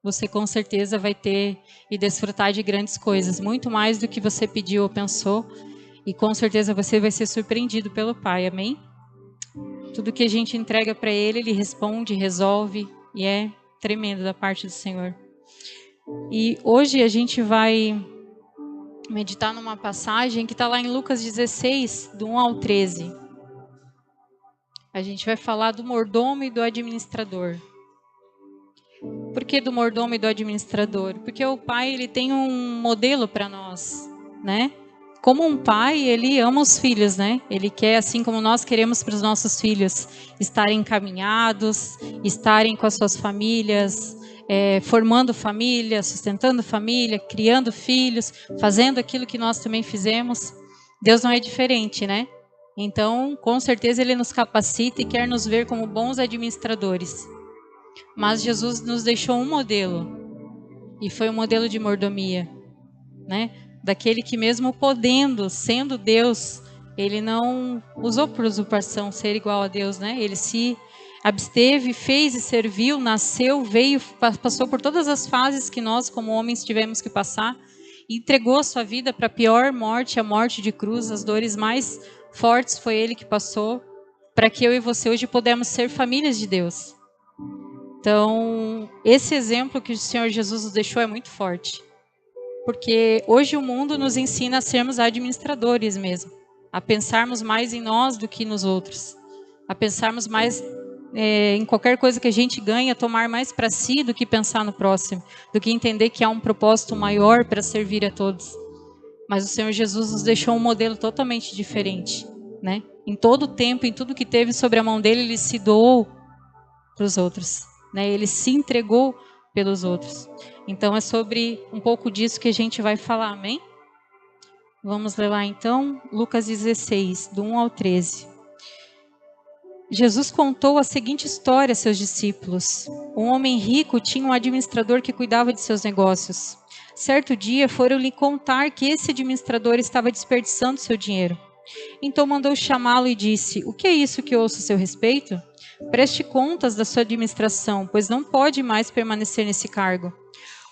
você com certeza vai ter e desfrutar de grandes coisas, muito mais do que você pediu ou pensou, e com certeza você vai ser surpreendido pelo Pai, amém? Tudo que a gente entrega para Ele, Ele responde, resolve, e é tremendo da parte do Senhor. E hoje a gente vai meditar numa passagem que está lá em Lucas 16, do 1 ao 13. A gente vai falar do mordomo e do administrador. Por que do mordomo e do administrador? Porque o pai, ele tem um modelo para nós, né? Como um pai, ele ama os filhos, né? Ele quer, assim como nós queremos para os nossos filhos, estarem encaminhados, estarem com as suas famílias, formando família, sustentando família, criando filhos, fazendo aquilo que nós também fizemos. Deus não é diferente, né? Então, com certeza, Ele nos capacita e quer nos ver como bons administradores. Mas Jesus nos deixou um modelo, e foi um modelo de mordomia, né? Daquele que mesmo podendo, sendo Deus, Ele não usou por usurpação ser igual a Deus, né? Ele se absteve, fez e serviu, nasceu, veio, passou por todas as fases que nós como homens tivemos que passar, e entregou a sua vida para a pior morte, a morte de cruz, as dores mais fortes foi Ele que passou, para que eu e você hoje pudéssemos ser famílias de Deus. Então, esse exemplo que o Senhor Jesus nos deixou é muito forte. Porque hoje o mundo nos ensina a sermos administradores mesmo. A pensarmos mais em nós do que nos outros. A pensarmos mais em qualquer coisa que a gente ganha, tomar mais para si do que pensar no próximo. Do que entender que há um propósito maior para servir a todos. Mas o Senhor Jesus nos deixou um modelo totalmente diferente, né? Em todo o tempo, em tudo que teve sobre a mão dele, ele se doou para os outros, né? Ele se entregou pelos outros. Então é sobre um pouco disso que a gente vai falar, amém? Vamos ler lá então, Lucas 16, do 1 ao 13. Jesus contou a seguinte história a seus discípulos. Um homem rico tinha um administrador que cuidava de seus negócios. Certo dia foram-lhe contar que esse administrador estava desperdiçando seu dinheiro. Então mandou chamá-lo e disse: "O que é isso que ouço a seu respeito? Preste contas da sua administração, pois não pode mais permanecer nesse cargo."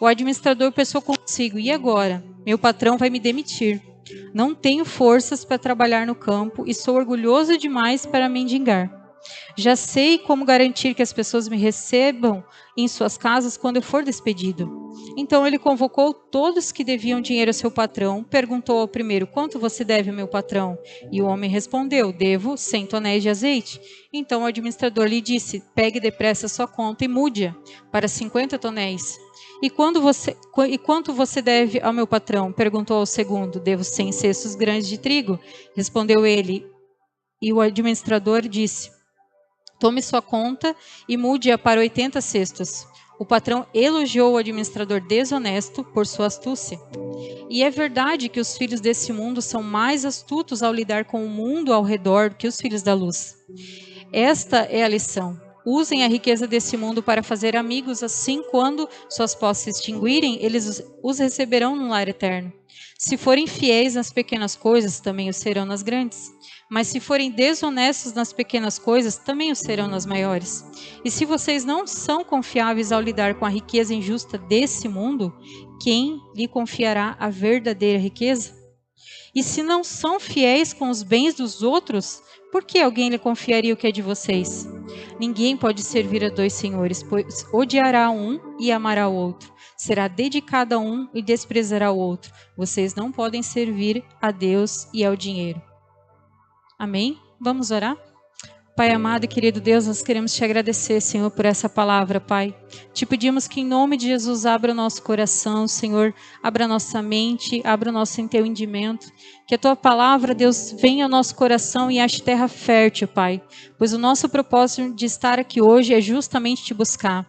O administrador pensou consigo: "E agora? Meu patrão vai me demitir. Não tenho forças para trabalhar no campo e sou orgulhoso demais para mendigar. Já sei como garantir que as pessoas me recebam em suas casas quando eu for despedido." Então ele convocou todos que deviam dinheiro a seu patrão, perguntou ao primeiro: "Quanto você deve ao meu patrão?" E o homem respondeu: "Devo 100 tonéis de azeite." Então o administrador lhe disse: "Pegue depressa sua conta e mude-a para 50 tonéis." E quanto você deve ao meu patrão?" perguntou ao segundo. "Devo 100 cestos grandes de trigo." Respondeu ele. E o administrador disse: "Tome sua conta e mude-a para 80 cestos." O patrão elogiou o administrador desonesto por sua astúcia. E é verdade que os filhos desse mundo são mais astutos ao lidar com o mundo ao redor do que os filhos da luz. Esta é a lição. Usem a riqueza desse mundo para fazer amigos, assim quando suas posses se extinguirem, eles os receberão no lar eterno. Se forem fiéis nas pequenas coisas, também o serão nas grandes. Mas se forem desonestos nas pequenas coisas, também o serão nas maiores. E se vocês não são confiáveis ao lidar com a riqueza injusta desse mundo, quem lhe confiará a verdadeira riqueza? E se não são fiéis com os bens dos outros, por que alguém lhe confiaria o que é de vocês? Ninguém pode servir a dois senhores, pois odiará um e amará o outro. Será dedicado a um e desprezará o outro. Vocês não podem servir a Deus e ao dinheiro. Amém? Vamos orar? Pai amado e querido Deus, nós queremos te agradecer, Senhor, por essa palavra, Pai. Te pedimos que em nome de Jesus abra o nosso coração, Senhor, abra a nossa mente, abra o nosso entendimento. Que a tua palavra, Deus, venha ao nosso coração e ache terra fértil, Pai. Pois o nosso propósito de estar aqui hoje é justamente te buscar.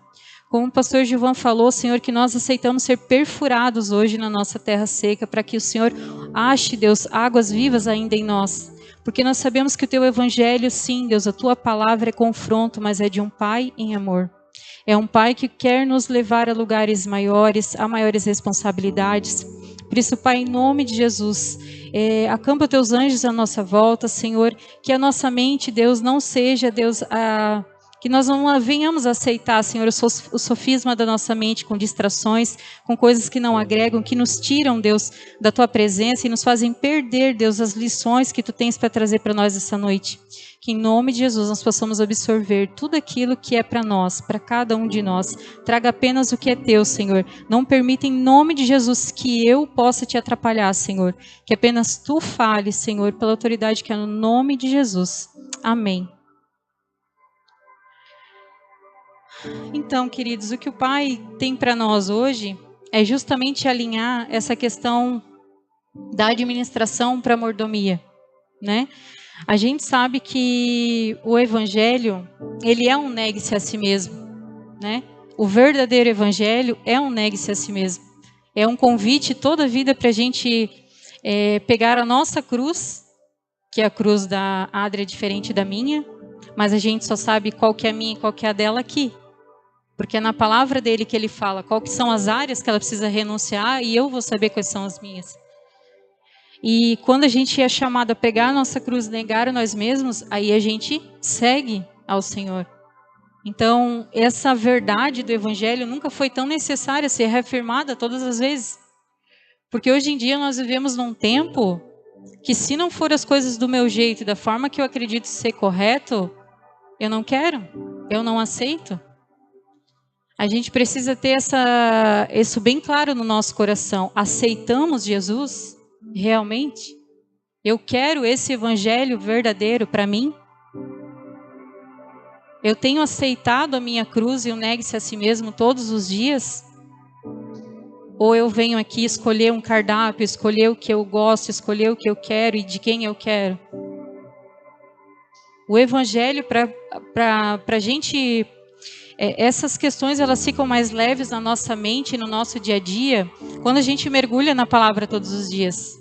Como o pastor Gilvan falou, Senhor, que nós aceitamos ser perfurados hoje na nossa terra seca, para que o Senhor ache, Deus, águas vivas ainda em nós. Porque nós sabemos que o teu evangelho, sim, Deus, a tua palavra é confronto, mas é de um pai em amor. É um pai que quer nos levar a lugares maiores, a maiores responsabilidades. Por isso, Pai, em nome de Jesus, acampa teus anjos à nossa volta, Senhor, que a nossa mente, Deus, não seja, Deus, Que nós não venhamos a aceitar, Senhor, o sofisma da nossa mente com distrações, com coisas que não agregam, que nos tiram, Deus, da Tua presença e nos fazem perder, Deus, as lições que Tu tens para trazer para nós essa noite. Que em nome de Jesus nós possamos absorver tudo aquilo que é para nós, para cada um de nós. Traga apenas o que é Teu, Senhor. Não permita em nome de Jesus que eu possa Te atrapalhar, Senhor. Que apenas Tu fales, Senhor, pela autoridade que é no nome de Jesus. Amém. Então, queridos, o que o Pai tem para nós hoje é justamente alinhar essa questão da administração para a mordomia, né? A gente sabe que o Evangelho, ele é um negue-se a si mesmo, né? O verdadeiro Evangelho é um negue-se a si mesmo. É um convite toda a vida para a gente pegar a nossa cruz, que a cruz da Adria é diferente da minha, mas a gente só sabe qual que é a minha e qual que é a dela aqui. Porque é na palavra dele que ele fala qual que são as áreas que ela precisa renunciar e eu vou saber quais são as minhas. E quando a gente é chamado a pegar a nossa cruz e negar a nós mesmos, aí a gente segue ao Senhor. Então, essa verdade do Evangelho nunca foi tão necessária ser reafirmada todas as vezes. Porque hoje em dia nós vivemos num tempo que se não for as coisas do meu jeito e da forma que eu acredito ser correto, eu não quero, eu não aceito. A gente precisa ter isso bem claro no nosso coração. Aceitamos Jesus? Realmente? Eu quero esse Evangelho verdadeiro para mim? Eu tenho aceitado a minha cruz e o negue-se a si mesmo todos os dias? Ou eu venho aqui escolher um cardápio, escolher o que eu gosto, escolher o que eu quero e de quem eu quero? O Evangelho, para a gente... essas questões elas ficam mais leves na nossa mente, no nosso dia a dia, quando a gente mergulha na palavra todos os dias.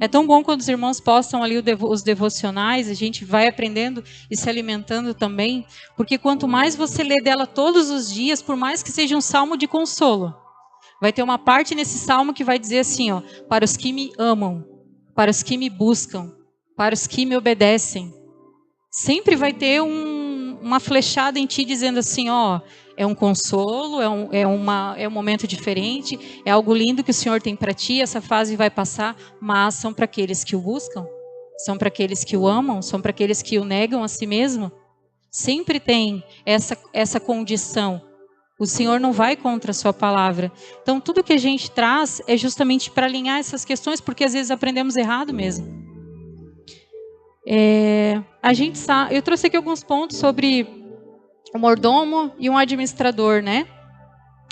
É tão bom quando os irmãos postam ali os devocionais, a gente vai aprendendo e se alimentando também, porque quanto mais você lê dela todos os dias, por mais que seja um salmo de consolo, vai ter uma parte nesse salmo que vai dizer assim, ó, para os que me amam, para os que me buscam, para os que me obedecem. Sempre vai ter uma flechada em ti dizendo assim, ó, é um consolo, é um momento diferente, é algo lindo que o Senhor tem para ti, essa fase vai passar, mas são para aqueles que o buscam, são para aqueles que o amam, são para aqueles que o negam a si mesmo. Sempre tem essa condição. O Senhor não vai contra a sua palavra. Então, tudo que a gente traz é justamente para alinhar essas questões, porque às vezes aprendemos errado mesmo. A gente sabe, eu trouxe aqui alguns pontos sobre o mordomo e um administrador, né?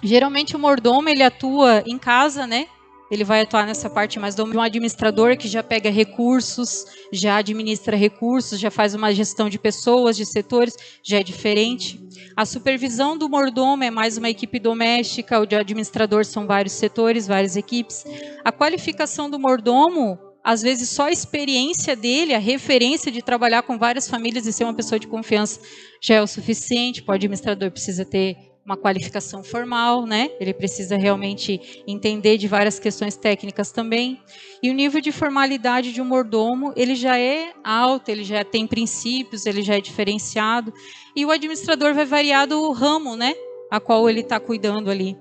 Geralmente o mordomo ele atua em casa, né? Ele vai atuar nessa parte mais do um administrador que já pega recursos, já administra recursos, já faz uma gestão de pessoas, de setores, já é diferente. A supervisão do mordomo é mais uma equipe doméstica, o de administrador são vários setores, várias equipes. A qualificação do mordomo, às vezes só a experiência dele, a referência de trabalhar com várias famílias e ser uma pessoa de confiança já é o suficiente. O administrador precisa ter uma qualificação formal, né? Ele precisa realmente entender de várias questões técnicas também. E o nível de formalidade de um mordomo, ele já é alto, ele já tem princípios, ele já é diferenciado. E o administrador vai variar do ramo, né? A qual ele está cuidando ali.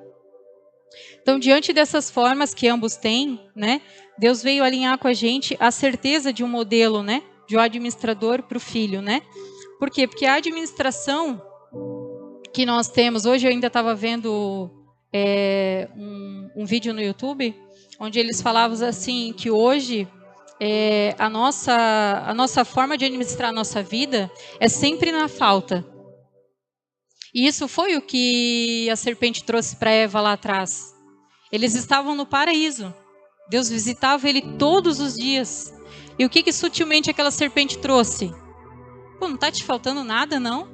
Então, diante dessas formas que ambos têm, né? Deus veio alinhar com a gente a certeza de um modelo, né? De um administrador para o filho, né? Por quê? Porque a administração que nós temos, hoje eu ainda estava vendo um vídeo no YouTube, onde eles falavam assim, que hoje a nossa forma de administrar a nossa vida é sempre na falta. E isso foi o que a serpente trouxe para Eva lá atrás. Eles estavam no paraíso. Deus visitava ele todos os dias. E o que sutilmente aquela serpente trouxe? Pô, não está te faltando nada, não?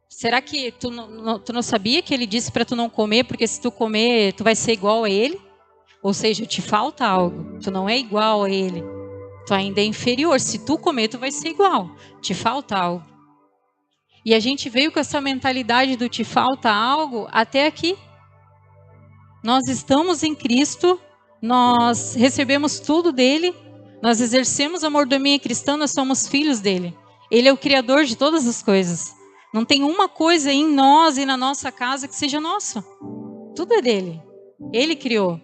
Será que tu não sabia que ele disse para tu não comer, porque se tu comer, tu vai ser igual a ele? Ou seja, te falta algo. Tu não é igual a ele. Tu ainda é inferior. Se tu comer, tu vai ser igual. Te falta algo. E a gente veio com essa mentalidade do te falta algo até aqui. Nós estamos em Cristo, nós recebemos tudo dele, nós exercemos a mordomia cristã, nós somos filhos dele. Ele é o criador de todas as coisas. Não tem uma coisa em nós e na nossa casa que seja nossa. Tudo é dele. Ele criou.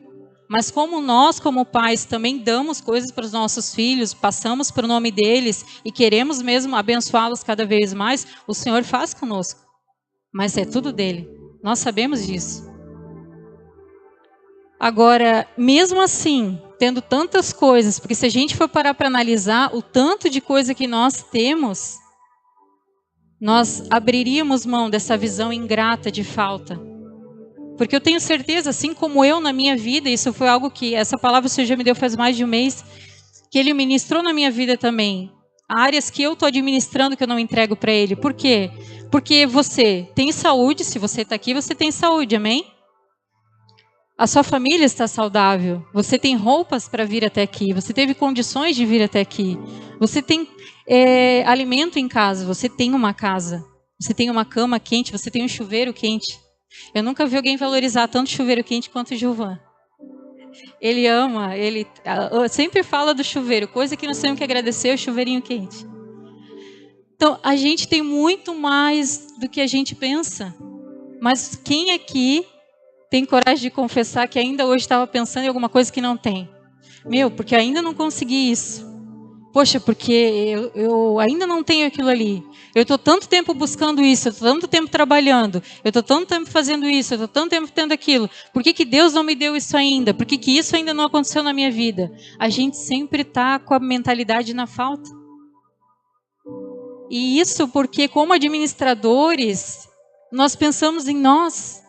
Mas como nós, como pais, também damos coisas para os nossos filhos, passamos para o nome deles e queremos mesmo abençoá-los cada vez mais, o Senhor faz conosco. Mas é tudo dele. Nós sabemos disso. Agora, mesmo assim, tendo tantas coisas, porque se a gente for parar para analisar o tanto de coisa que nós temos, nós abriríamos mão dessa visão ingrata de falta. Porque eu tenho certeza, assim como eu na minha vida, isso foi algo que, essa palavra o Senhor já me deu faz mais de um mês, que Ele ministrou na minha vida também. Há áreas que eu estou administrando que eu não entrego para Ele. Por quê? Porque você tem saúde, se você está aqui, você tem saúde, amém? A sua família está saudável, você tem roupas para vir até aqui, você teve condições de vir até aqui, você tem alimento em casa, você tem uma casa, você tem uma cama quente, você tem um chuveiro quente. Eu nunca vi alguém valorizar tanto chuveiro quente quanto o Gilvan. Ele ama, ele sempre fala do chuveiro, coisa que nós temos que agradecer é o chuveirinho quente. Então, a gente tem muito mais do que a gente pensa. Mas quem aqui tem coragem de confessar que ainda hoje estava pensando em alguma coisa que não tem? Porque ainda não consegui isso. Poxa, porque eu ainda não tenho aquilo ali. Eu estou tanto tempo buscando isso, eu estou tanto tempo trabalhando, eu estou tanto tempo fazendo isso, eu estou tanto tempo tendo aquilo. Por que Deus não me deu isso ainda? Por que isso ainda não aconteceu na minha vida? A gente sempre está com a mentalidade na falta. E isso porque, como administradores, nós pensamos em nós.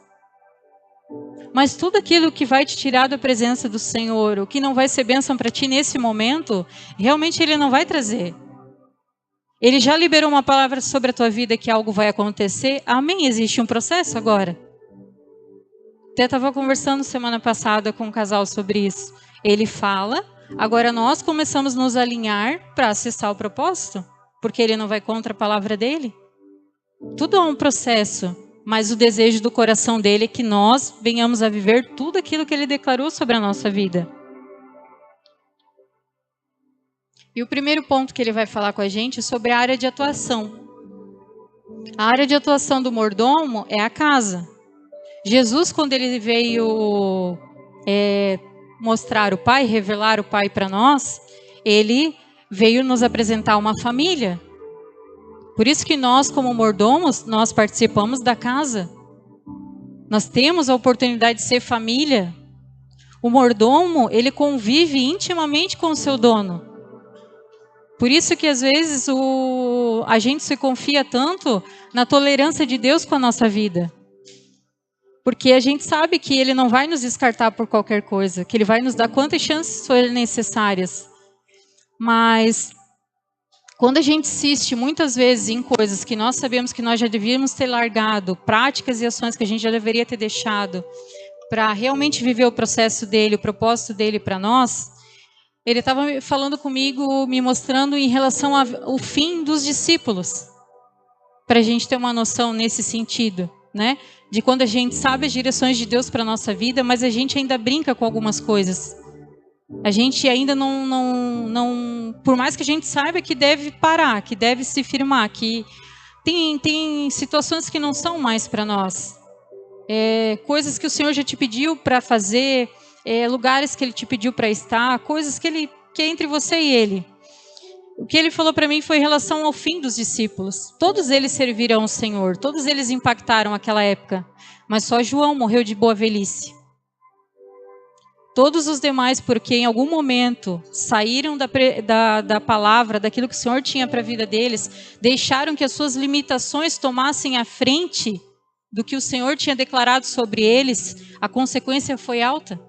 Mas tudo aquilo que vai te tirar da presença do Senhor, o que não vai ser bênção para ti nesse momento, realmente Ele não vai trazer. Ele já liberou uma palavra sobre a tua vida que algo vai acontecer. Amém, existe um processo agora. Até estava conversando semana passada com um casal sobre isso. Ele fala, agora nós começamos a nos alinhar para acessar o propósito, porque Ele não vai contra a palavra dele. Tudo é um processo. Mas o desejo do coração dele é que nós venhamos a viver tudo aquilo que ele declarou sobre a nossa vida. E o primeiro ponto que ele vai falar com a gente é sobre a área de atuação. A área de atuação do mordomo é a casa. Jesus, quando ele veio mostrar o Pai, revelar o Pai para nós, ele veio nos apresentar uma família. Por isso que nós, como mordomos, nós participamos da casa. Nós temos a oportunidade de ser família. O mordomo, ele convive intimamente com o seu dono. Por isso que às vezes a gente se confia tanto na tolerância de Deus com a nossa vida. Porque a gente sabe que Ele não vai nos descartar por qualquer coisa, que Ele vai nos dar quantas chances forem necessárias. Mas quando a gente insiste muitas vezes em coisas que nós sabemos que nós já devíamos ter largado, práticas e ações que a gente já deveria ter deixado, para realmente viver o processo dele, o propósito dele para nós, ele estava falando comigo, me mostrando em relação ao fim dos discípulos, para a gente ter uma noção nesse sentido, né? De quando a gente sabe as direções de Deus para a nossa vida, mas a gente ainda brinca com algumas coisas. A gente ainda não, por mais que a gente saiba que deve parar, que deve se firmar, que tem situações que não são mais para nós. Coisas que o Senhor já te pediu para fazer, lugares que Ele te pediu para estar, coisas que é entre você e Ele. O que Ele falou para mim foi em relação ao fim dos discípulos. Todos eles serviram ao Senhor, todos eles impactaram aquela época, mas só João morreu de boa velhice. Todos os demais, porque em algum momento saíram da palavra, daquilo que o Senhor tinha para a vida deles, deixaram que as suas limitações tomassem a frente do que o Senhor tinha declarado sobre eles, a consequência foi alta.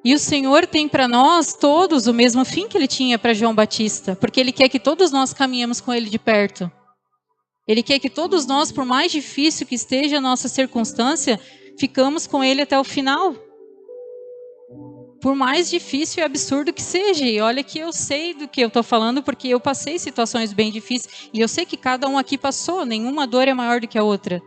E o Senhor tem para nós todos o mesmo fim que Ele tinha para João Batista, porque Ele quer que todos nós caminhemos com Ele de perto. Ele quer que todos nós, por mais difícil que esteja a nossa circunstância, ficamos com Ele até o final. Por mais difícil e absurdo que seja. E olha que eu sei do que eu estou falando, porque eu passei situações bem difíceis. E eu sei que cada um aqui passou. Nenhuma dor é maior do que a outra.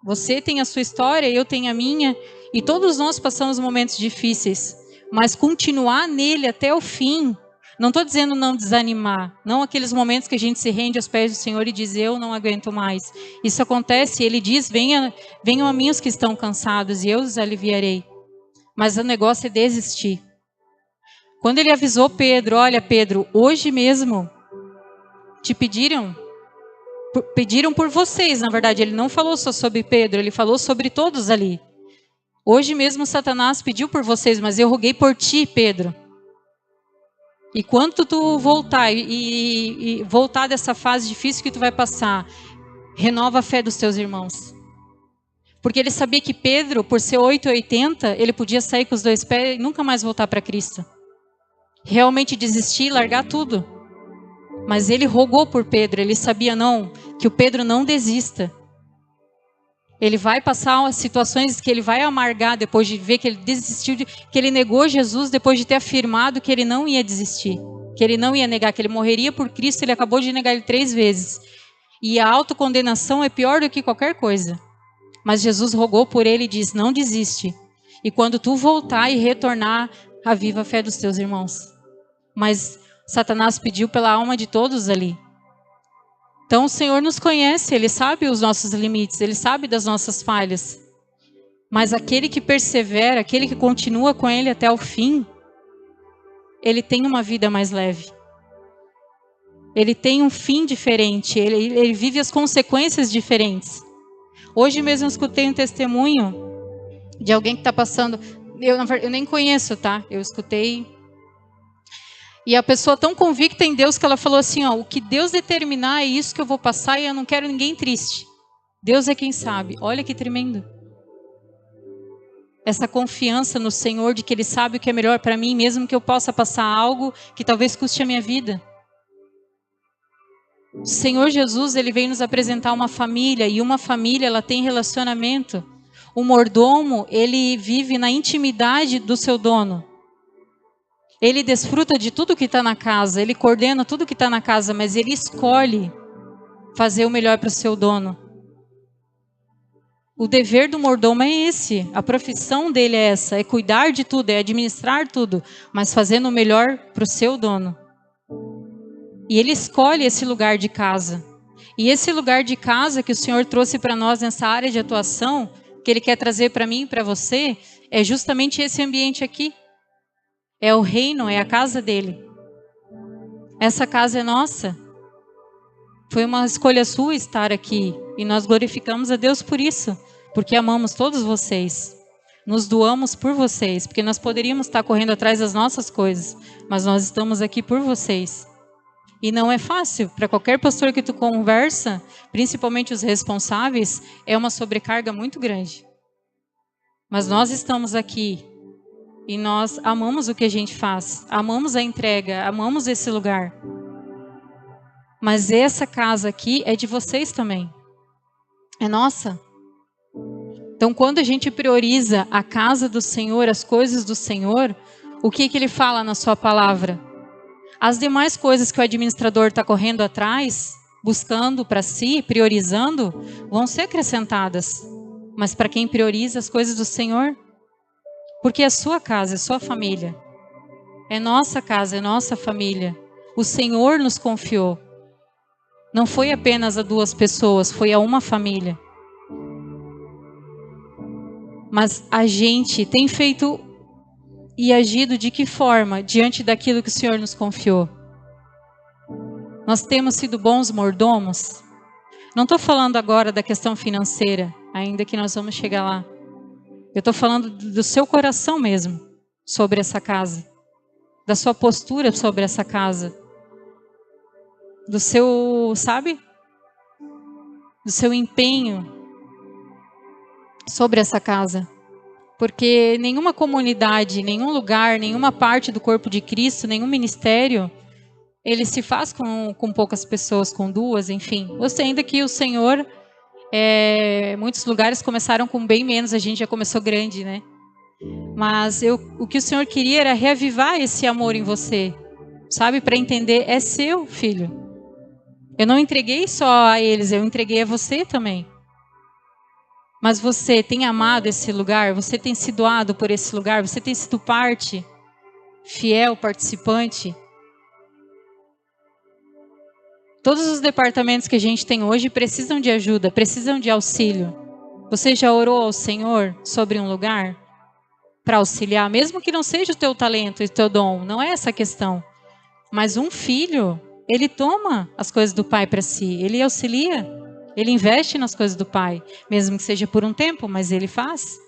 Você tem a sua história, eu tenho a minha. E todos nós passamos momentos difíceis. Mas continuar nele até o fim Não estou dizendo não desanimar, não aqueles momentos que a gente se rende aos pés do Senhor e diz, eu não aguento mais. Isso acontece, Ele diz, venham a mim os que estão cansados e eu os aliviarei. Mas o negócio é desistir. Quando Ele avisou Pedro, olha Pedro, hoje mesmo te pediram por vocês, na verdade. Ele não falou só sobre Pedro, Ele falou sobre todos ali. Hoje mesmo Satanás pediu por vocês, mas eu roguei por ti, Pedro. E quando tu voltar e voltar dessa fase difícil que tu vai passar, renova a fé dos teus irmãos. Porque ele sabia que Pedro, por ser 880, ele podia sair com os dois pés e nunca mais voltar para Cristo. Realmente desistir e largar tudo. Mas ele rogou por Pedro, ele sabia que o Pedro não desista. Ele vai passar situações que ele vai amargar depois de ver que ele desistiu, que ele negou Jesus depois de ter afirmado que ele não ia desistir, que ele não ia negar, que ele morreria por Cristo. Ele acabou de negar ele 3 vezes. E a autocondenação é pior do que qualquer coisa. Mas Jesus rogou por ele e diz, não desiste. E quando tu voltar e retornar, aviva a fé dos teus irmãos. Mas Satanás pediu pela alma de todos ali. Então o Senhor nos conhece, Ele sabe os nossos limites, Ele sabe das nossas falhas. Mas aquele que persevera, aquele que continua com Ele até o fim, ele tem uma vida mais leve. Ele tem um fim diferente, ele vive as consequências diferentes. Hoje mesmo eu escutei um testemunho de alguém que está passando, eu nem conheço, tá? Eu escutei. E a pessoa tão convicta em Deus que ela falou assim, o que Deus determinar é isso que eu vou passar e eu não quero ninguém triste. Deus é quem sabe. Olha que tremendo. Essa confiança no Senhor de que Ele sabe o que é melhor para mim, mesmo que eu possa passar algo que talvez custe a minha vida. O Senhor Jesus, Ele vem nos apresentar uma família, e uma família, ela tem relacionamento. O mordomo, ele vive na intimidade do seu dono. Ele desfruta de tudo que está na casa, ele coordena tudo que está na casa, mas ele escolhe fazer o melhor para o seu dono. O dever do mordomo é esse, a profissão dele é essa, é cuidar de tudo, é administrar tudo, mas fazendo o melhor para o seu dono. E ele escolhe esse lugar de casa. E esse lugar de casa que o Senhor trouxe para nós nessa área de atuação, que Ele quer trazer para mim e para você, é justamente esse ambiente aqui. É o reino, é a casa dele. Essa casa é nossa. Foi uma escolha sua estar aqui. E nós glorificamos a Deus por isso. Porque amamos todos vocês. Nos doamos por vocês. Porque nós poderíamos estar correndo atrás das nossas coisas. Mas nós estamos aqui por vocês. E não é fácil. Para qualquer pastor que tu conversa, principalmente os responsáveis, é uma sobrecarga muito grande. Mas nós estamos aqui. E nós amamos o que a gente faz, amamos a entrega, amamos esse lugar. Mas essa casa aqui é de vocês também. É nossa. Então, quando a gente prioriza a casa do Senhor, as coisas do Senhor, o que Ele fala na sua palavra? As demais coisas que o administrador está correndo atrás, buscando para si, priorizando, vão ser acrescentadas. Mas para quem prioriza as coisas do Senhor... Porque é sua casa, é sua família. É nossa casa, é nossa família. O Senhor nos confiou. Não foi apenas a 2 pessoas, foi a uma família. Mas a gente tem feito e agido de que forma diante daquilo que o Senhor nos confiou? Nós temos sido bons mordomos? Não estou falando agora da questão financeira, ainda que nós vamos chegar lá. Eu estou falando do seu coração mesmo, sobre essa casa. Da sua postura sobre essa casa. Do seu, sabe? Do seu empenho sobre essa casa. Porque nenhuma comunidade, nenhum lugar, nenhuma parte do corpo de Cristo, nenhum ministério, ele se faz com poucas pessoas, com 2, enfim. Você ainda que o Senhor... muitos lugares começaram com bem menos, a gente já começou grande, né? Mas o que o Senhor queria era reavivar esse amor em você, sabe? Para entender, é seu, filho. Eu não entreguei só a eles, eu entreguei a você também. Mas você tem amado esse lugar, você tem se doado por esse lugar, você tem sido parte, fiel, participante. Todos os departamentos que a gente tem hoje precisam de ajuda, precisam de auxílio. Você já orou ao Senhor sobre um lugar para auxiliar, mesmo que não seja o teu talento e o teu dom, não é essa a questão. Mas um filho, ele toma as coisas do pai para si, ele auxilia, ele investe nas coisas do pai, mesmo que seja por um tempo, mas ele faz.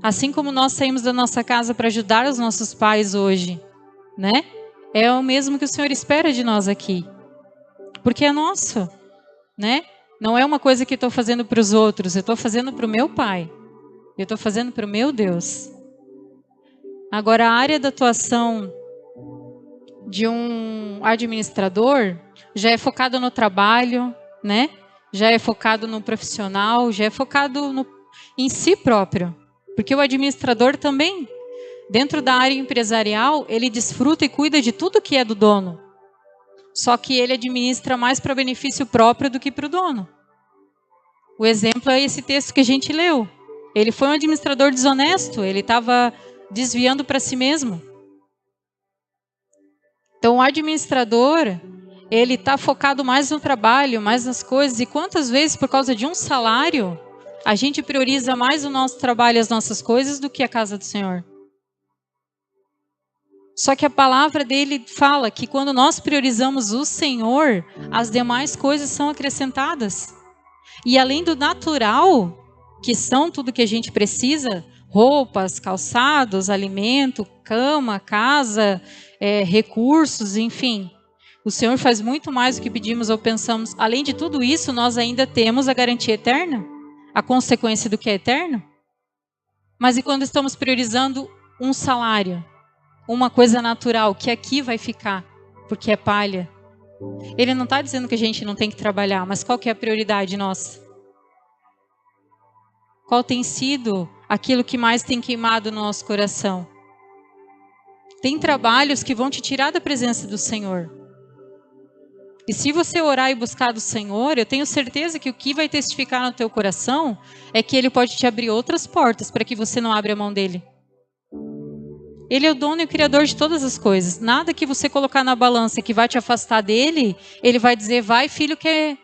Assim como nós saímos da nossa casa para ajudar os nossos pais hoje, né? É o mesmo que o Senhor espera de nós aqui. Porque é nosso, né? Não é uma coisa que estou fazendo para os outros, eu estou fazendo para o meu pai. Eu estou fazendo para o meu Deus. Agora, a área da atuação de um administrador já é focado no trabalho, né? Já é focado no profissional, já é focado em si próprio. Porque o administrador também, dentro da área empresarial, ele desfruta e cuida de tudo que é do dono. Só que ele administra mais para benefício próprio do que para o dono. O exemplo é esse texto que a gente leu. Ele foi um administrador desonesto, ele estava desviando para si mesmo. Então, o administrador, ele está focado mais no trabalho, mais nas coisas. E quantas vezes, por causa de um salário, a gente prioriza mais o nosso trabalho e as nossas coisas do que a casa do Senhor? Só que a palavra dele fala que quando nós priorizamos o Senhor, as demais coisas são acrescentadas. E além do natural, que são tudo que a gente precisa, roupas, calçados, alimento, cama, casa, recursos, enfim. O Senhor faz muito mais do que pedimos ou pensamos. Além de tudo isso, nós ainda temos a garantia eterna, a consequência do que é eterno. Mas e quando estamos priorizando um salário? Uma coisa natural, que aqui vai ficar, porque é palha. Ele não está dizendo que a gente não tem que trabalhar, mas qual que é a prioridade nossa? Qual tem sido aquilo que mais tem queimado no nosso coração? Tem trabalhos que vão te tirar da presença do Senhor. E se você orar e buscar do Senhor, eu tenho certeza que o que vai testificar no teu coração é que Ele pode te abrir outras portas para que você não abra a mão dEle. Ele é o dono e o criador de todas as coisas. Nada que você colocar na balança que vai te afastar dele, ele vai dizer, vai filho, que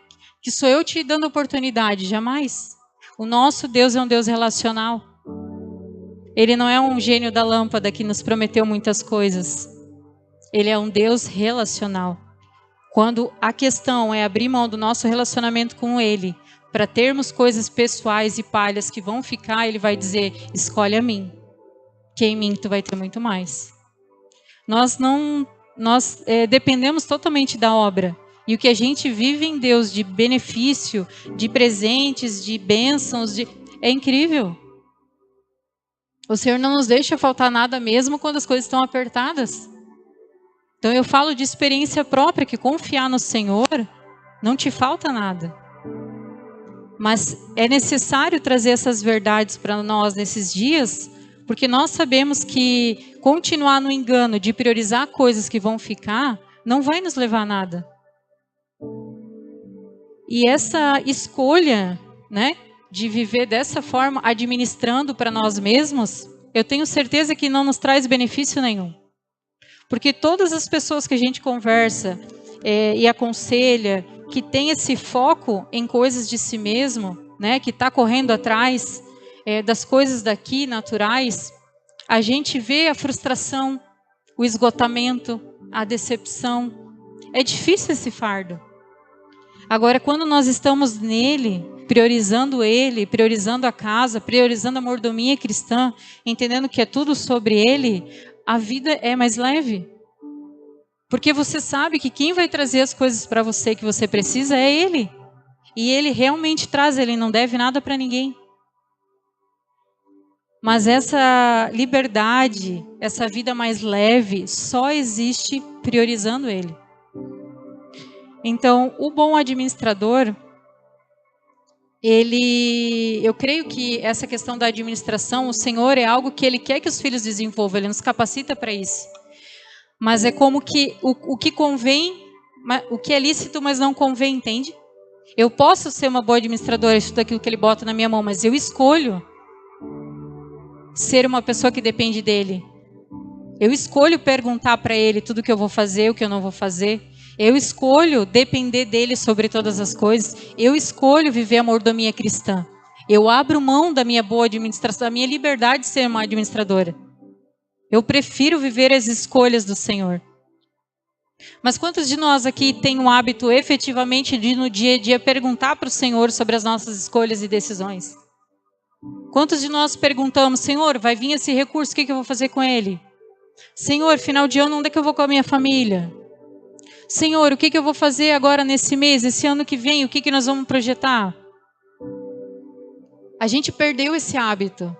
sou eu te dando oportunidade. Jamais. O nosso Deus é um Deus relacional. Ele não é um gênio da lâmpada que nos prometeu muitas coisas. Ele é um Deus relacional. Quando a questão é abrir mão do nosso relacionamento com Ele, para termos coisas pessoais e palhas que vão ficar, Ele vai dizer, escolhe a mim. Que em mim tu vai ter muito mais. Nós dependemos totalmente da obra. E o que a gente vive em Deus de benefício, de presentes, de bênçãos, é incrível. O Senhor não nos deixa faltar nada mesmo quando as coisas estão apertadas. Então eu falo de experiência própria, que confiar no Senhor não te falta nada. Mas é necessário trazer essas verdades para nós nesses dias, porque nós sabemos que continuar no engano de priorizar coisas que vão ficar, não vai nos levar a nada. E essa escolha, né, de viver dessa forma, administrando para nós mesmos, eu tenho certeza que não nos traz benefício nenhum. Porque todas as pessoas que a gente conversa e aconselha, que tem esse foco em coisas de si mesmo, né, que está correndo atrás das coisas daqui, naturais, a gente vê a frustração, o esgotamento, a decepção. É difícil esse fardo. Agora, quando nós estamos nele, priorizando ele, priorizando a casa, priorizando a mordomia cristã, entendendo que é tudo sobre ele, a vida é mais leve. Porque você sabe que quem vai trazer as coisas para você que você precisa é ele. E ele realmente traz, ele não deve nada para ninguém. Mas essa liberdade, essa vida mais leve, só existe priorizando ele. Então, o bom administrador, eu creio que essa questão da administração, o Senhor é algo que Ele quer que os filhos desenvolvam, Ele nos capacita para isso. Mas é como que o que convém, o que é lícito, mas não convém, entende? Eu posso ser uma boa administradora, isso daquilo que Ele bota na minha mão, mas eu escolho ser uma pessoa que depende dEle. Eu escolho perguntar para Ele tudo o que eu vou fazer, o que eu não vou fazer. Eu escolho depender dele sobre todas as coisas. Eu escolho viver a mordomia cristã. Eu abro mão da minha boa administração, da minha liberdade de ser uma administradora. Eu prefiro viver as escolhas do Senhor. Mas quantos de nós aqui tem o hábito efetivamente de no dia a dia perguntar para o Senhor sobre as nossas escolhas e decisões? Quantos de nós perguntamos, Senhor, vai vir esse recurso, o que eu vou fazer com ele? Senhor, final de ano, onde é que eu vou com a minha família? Senhor, o que eu vou fazer agora nesse mês, esse ano que vem, o que nós vamos projetar? A gente perdeu esse hábito.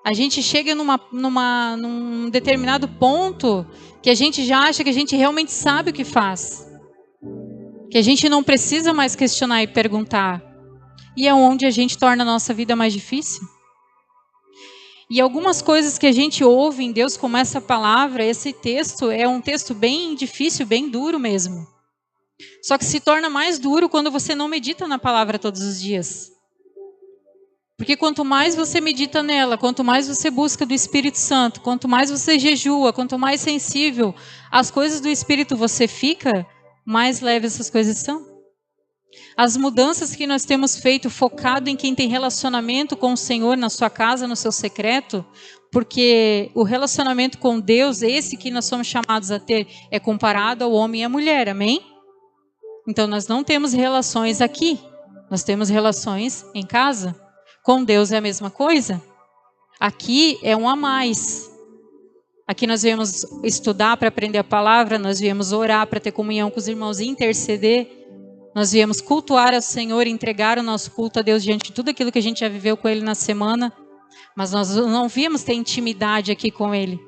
A gente chega num determinado ponto que a gente já acha que a gente realmente sabe o que faz. Que a gente não precisa mais questionar e perguntar. E é onde a gente torna a nossa vida mais difícil. E algumas coisas que a gente ouve em Deus, como essa palavra, esse texto, é um texto bem difícil, bem duro mesmo. Só que se torna mais duro quando você não medita na palavra todos os dias. Porque quanto mais você medita nela, quanto mais você busca do Espírito Santo, quanto mais você jejua, quanto mais sensível às coisas do Espírito você fica, mais leve essas coisas são. As mudanças que nós temos feito focado em quem tem relacionamento com o Senhor na sua casa, no seu secreto, porque o relacionamento com Deus, esse que nós somos chamados a ter, é comparado ao homem e à mulher, amém? Então nós não temos relações aqui, nós temos relações em casa. Com Deus é a mesma coisa? Aqui é um a mais. Aqui nós viemos estudar para aprender a palavra, nós viemos orar para ter comunhão com os irmãos e interceder. Nós viemos cultuar ao Senhor, entregar o nosso culto a Deus diante de tudo aquilo que a gente já viveu com Ele na semana. Mas nós não viemos ter intimidade aqui com Ele.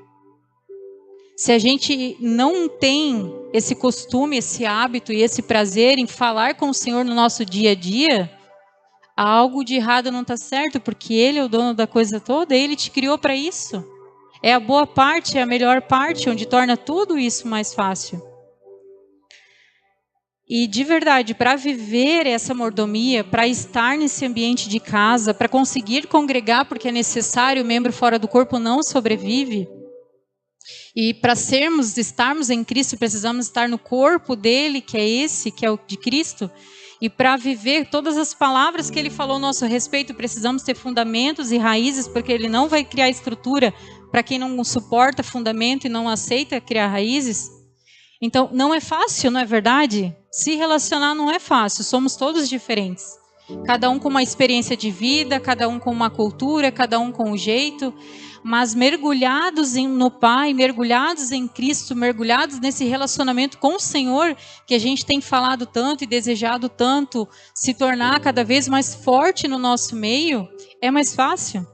Se a gente não tem esse costume, esse hábito e esse prazer em falar com o Senhor no nosso dia a dia, algo de errado não está certo, porque Ele é o dono da coisa toda, Ele te criou para isso. É a boa parte, é a melhor parte, onde torna tudo isso mais fácil. E de verdade, para viver essa mordomia, para estar nesse ambiente de casa, para conseguir congregar, porque é necessário, o membro fora do corpo não sobrevive. E para estarmos em Cristo, precisamos estar no corpo dele, que é esse, que é o de Cristo. E para viver todas as palavras que Ele falou a nosso respeito, precisamos ter fundamentos e raízes, porque Ele não vai criar estrutura para quem não suporta fundamento e não aceita criar raízes. Então, não é fácil, não é verdade? Se relacionar não é fácil, somos todos diferentes. Cada um com uma experiência de vida, cada um com uma cultura, cada um com um jeito. Mas mergulhados no Pai, mergulhados em Cristo, mergulhados nesse relacionamento com o Senhor, que a gente tem falado tanto e desejado tanto se tornar cada vez mais forte no nosso meio, é mais fácil.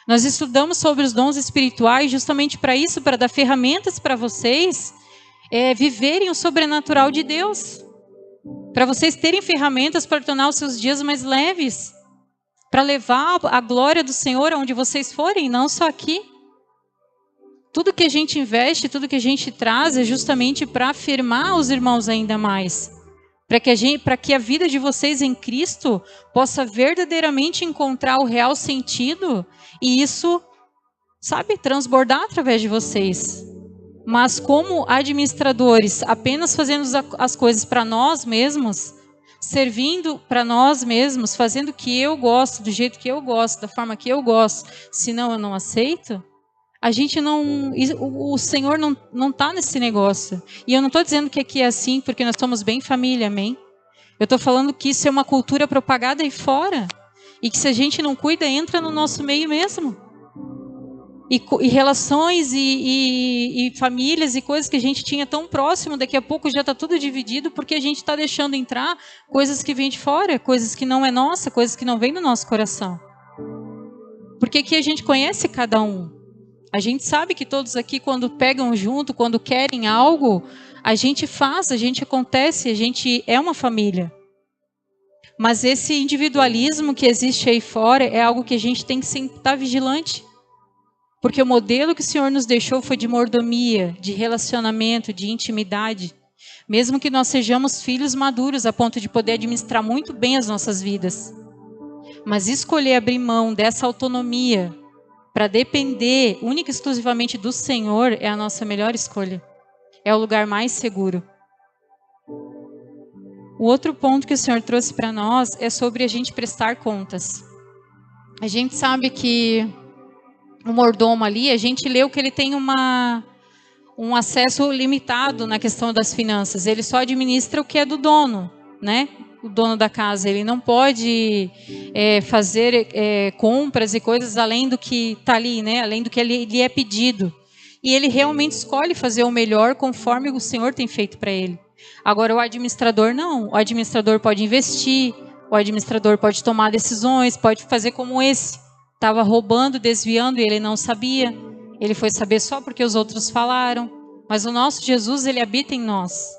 Nós estudamos sobre os dons espirituais justamente para isso, para dar ferramentas para vocês viverem o sobrenatural de Deus. Para vocês terem ferramentas para tornar os seus dias mais leves. Para levar a glória do Senhor aonde vocês forem, não só aqui. Tudo que a gente investe, tudo que a gente traz é justamente para afirmar os irmãos ainda mais. Para que a vida de vocês em Cristo possa verdadeiramente encontrar o real sentido e isso, transbordar através de vocês. Mas como administradores, apenas fazendo as coisas para nós mesmos, servindo para nós mesmos, fazendo o que eu gosto, do jeito que eu gosto, da forma que eu gosto, senão eu não aceito, a gente não, o Senhor não está nesse negócio. E eu não estou dizendo que aqui é assim, porque nós somos bem família, amém? Eu estou falando que isso é uma cultura propagada aí fora, e que se a gente não cuida, entra no nosso meio mesmo. E relações e famílias e coisas que a gente tinha tão próximo, daqui a pouco já está tudo dividido, porque a gente está deixando entrar coisas que vêm de fora, coisas que não é nossa, coisas que não vêm do nosso coração. Porque aqui a gente conhece cada um. A gente sabe que todos aqui, quando pegam junto, quando querem algo, a gente faz, a gente acontece, a gente é uma família. Mas esse individualismo que existe aí fora é algo que a gente tem que sempre estar vigilante. Porque o modelo que o Senhor nos deixou foi de mordomia, de relacionamento, de intimidade. Mesmo que nós sejamos filhos maduros a ponto de poder administrar muito bem as nossas vidas. Mas escolher abrir mão dessa autonomia para depender única e exclusivamente do Senhor é a nossa melhor escolha. É o lugar mais seguro. O outro ponto que o Senhor trouxe para nós é sobre a gente prestar contas. A gente sabe que o mordomo ali, a gente leu que ele tem um acesso limitado na questão das finanças. Ele só administra o que é do dono, né? O dono da casa. Ele não pode fazer compras e coisas além do que está ali, né? Além do que lhe é pedido. E ele realmente escolhe fazer o melhor conforme o Senhor tem feito para ele. Agora, o administrador não. O administrador pode investir, o administrador pode tomar decisões, pode fazer como esse. Estava roubando, desviando e ele não sabia. Ele foi saber só porque os outros falaram. Mas o nosso Jesus, ele habita em nós.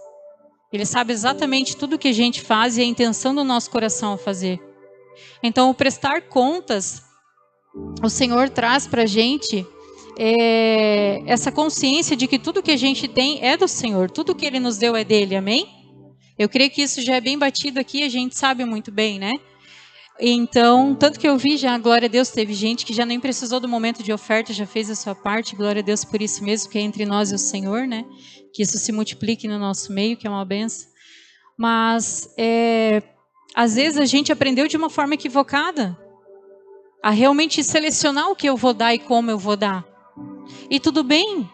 Ele sabe exatamente tudo o que a gente faz e a intenção do nosso coração a fazer. Então, o prestar contas, o Senhor traz para a gente essa consciência de que tudo que a gente tem é do Senhor. Tudo que Ele nos deu é dele, amém? Eu creio que isso já é bem batido aqui, a gente sabe muito bem, né? Então, tanto que eu vi já, glória a Deus, teve gente que já nem precisou do momento de oferta, já fez a sua parte, glória a Deus por isso mesmo, que é entre nós e o Senhor, né? Que isso se multiplique no nosso meio, que é uma benção. Mas, às vezes a gente aprendeu de uma forma equivocada a realmente selecionar o que eu vou dar e como eu vou dar. E tudo bem,